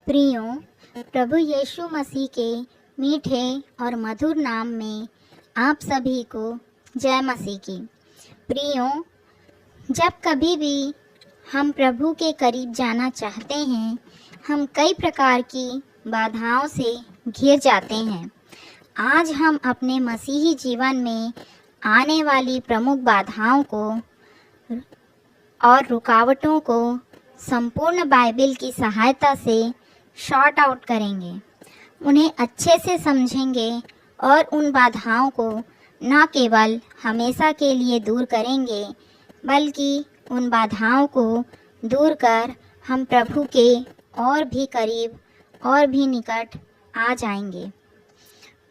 प्रियों, प्रभु यीशु मसीह के मीठे और मधुर नाम में आप सभी को जय मसीह की। प्रियों, जब कभी भी हम प्रभु के करीब जाना चाहते हैं, हम कई प्रकार की बाधाओं से घिर जाते हैं। आज हम अपने मसीही जीवन में आने वाली प्रमुख बाधाओं को और रुकावटों को संपूर्ण बाइबल की सहायता से शॉर्ट आउट करेंगे, उन्हें अच्छे से समझेंगे और उन बाधाओं को न केवल हमेशा के लिए दूर करेंगे, बल्कि उन बाधाओं को दूर कर हम प्रभु के और भी करीब और भी निकट आ जाएंगे।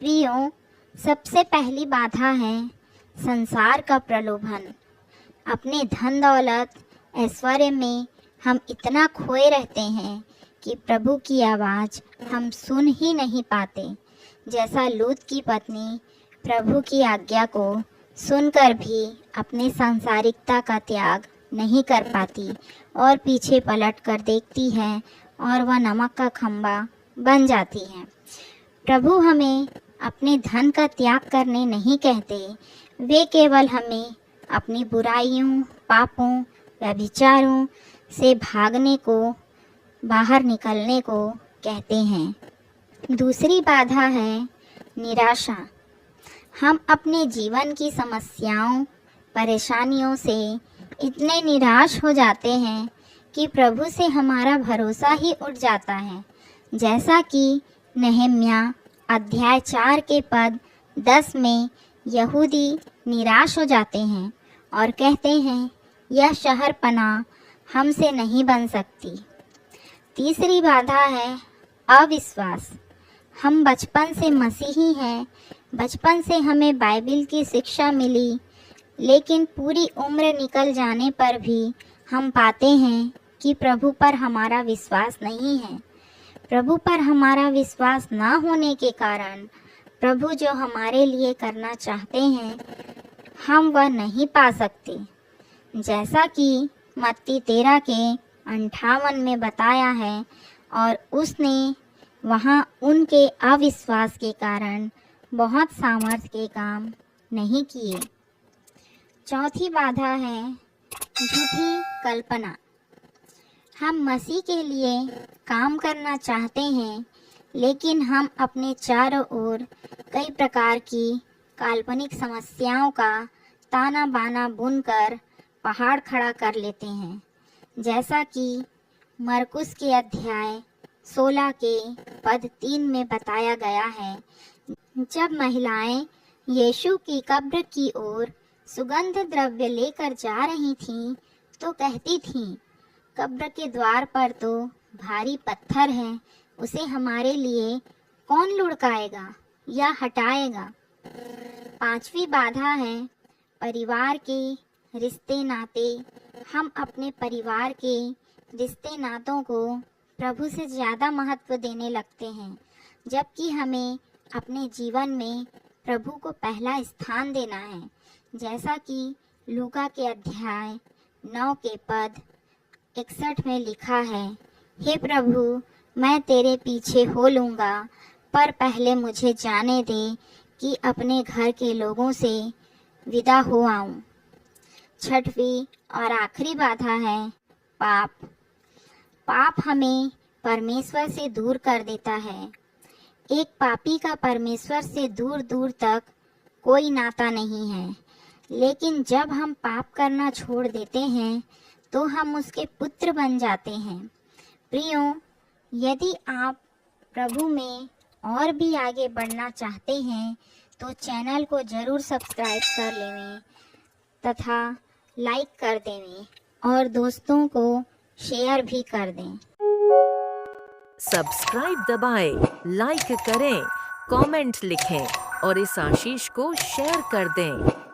प्रियों, सबसे पहली बाधा है संसार का प्रलोभन। अपने धन दौलत ऐश्वर्य में हम इतना खोए रहते हैं कि प्रभु की आवाज़ हम सुन ही नहीं पाते। जैसा लूत की पत्नी प्रभु की आज्ञा को सुनकर भी अपने सांसारिकता का त्याग नहीं कर पाती और पीछे पलट कर देखती है और वह नमक का खंबा बन जाती है। प्रभु हमें अपने धन का त्याग करने नहीं कहते, वे केवल हमें अपनी बुराइयों, पापों, व्यभिचारों से भागने को, बाहर निकलने को कहते हैं। दूसरी बाधा है निराशा। हम अपने जीवन की समस्याओं, परेशानियों से इतने निराश हो जाते हैं कि प्रभु से हमारा भरोसा ही उठ जाता है। जैसा कि नहम्याह अध्याय 4 के पद 10 में यहूदी निराश हो जाते हैं और कहते हैं, यह शहर पनाह हमसे नहीं बन सकती। तीसरी बाधा है अविश्वास। हम बचपन से मसीही हैं, बचपन से हमें बाइबल की शिक्षा मिली, लेकिन पूरी उम्र निकल जाने पर भी हम पाते हैं कि प्रभु पर हमारा विश्वास नहीं है। प्रभु पर हमारा विश्वास ना होने के कारण प्रभु जो हमारे लिए करना चाहते हैं, हम वह नहीं पा सकते। जैसा कि मत्ती 13 के 58 में बताया है, और उसने वहाँ उनके अविश्वास के कारण बहुत सामर्थ्य के काम नहीं किए। चौथी बाधा है झूठी कल्पना। हम मसीह के लिए काम करना चाहते हैं, लेकिन हम अपने चारों ओर कई प्रकार की काल्पनिक समस्याओं का ताना बाना बुनकर पहाड़ खड़ा कर लेते हैं। जैसा कि मरकुस के अध्याय 16 के पद 3 में बताया गया है, जब महिलाएं यीशु की कब्र की ओर सुगंध द्रव्य लेकर जा रही थीं, तो कहती थीं, कब्र के द्वार पर तो भारी पत्थर है, उसे हमारे लिए कौन लुढ़काएगा या हटाएगा। पांचवी बाधा है परिवार के रिश्ते नाते। हम अपने परिवार के रिश्ते नातों को प्रभु से ज़्यादा महत्व देने लगते हैं, जबकि हमें अपने जीवन में प्रभु को पहला स्थान देना है। जैसा कि लूका के अध्याय 9 के पद 61 में लिखा है, हे प्रभु, मैं तेरे पीछे हो लूँगा, पर पहले मुझे जाने दे कि अपने घर के लोगों से विदा हो आऊँ। छठवीं और आखिरी बाधा है पाप। पाप हमें परमेश्वर से दूर कर देता है। एक पापी का परमेश्वर से दूर दूर तक कोई नाता नहीं है, लेकिन जब हम पाप करना छोड़ देते हैं तो हम उसके पुत्र बन जाते हैं। प्रियों, यदि आप प्रभु में और भी आगे बढ़ना चाहते हैं तो चैनल को ज़रूर सब्सक्राइब कर लेवें तथा लाइक कर देवें और दोस्तों को शेयर भी कर दें। सब्सक्राइब दबाएं, लाइक करें, कमेंट लिखें और इस आशीष को शेयर कर दें।